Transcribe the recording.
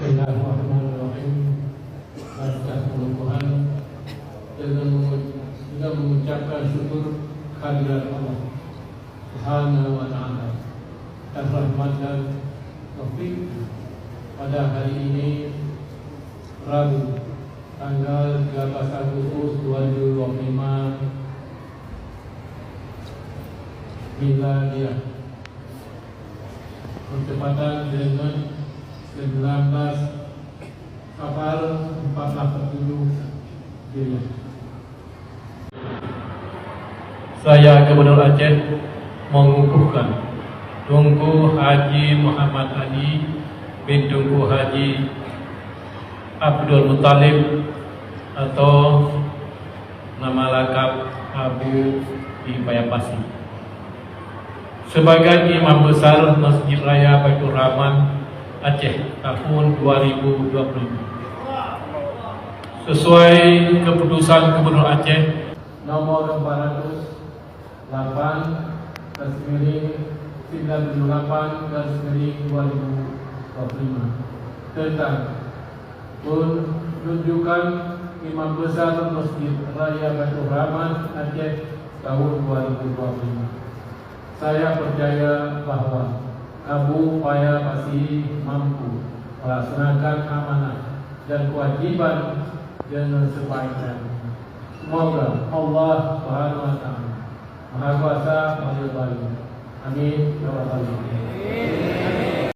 Bismillahirrahmanirrahim. Tuhan dengan mengucapkan syukur kehadirat Allah Subhanahu wa Ta'ala atas rahmat dan taufik pada hari ini Rabu tanggal 18 Agustus 2025 Miladiah bertepatan dengan 19 Safar 1447 Hijriah. Saya Gubernur Aceh mengukuhkan Tunku Haji Muhammad Ali bin Tunku Haji Abdul Muttalib atau nama lengkap Abu di Payapasi sebagai Imam Besar Masjid Raya Baitur Rahman Aceh tahun 2025 sesuai keputusan Gubernur Aceh nomor 408 98/2025 tentang penunjukan Imam Besar Masjid Raya Baitur Rahman Aceh tahun 2025. Saya percaya bahwa Abu Payapasi mampu melaksanakan amanah dan kewajiban dengan sebaik-baiknya. Semoga Allah Subhanahu wa Ta'ala Maha Kuasa meridai. Amin ya rabbal alamin.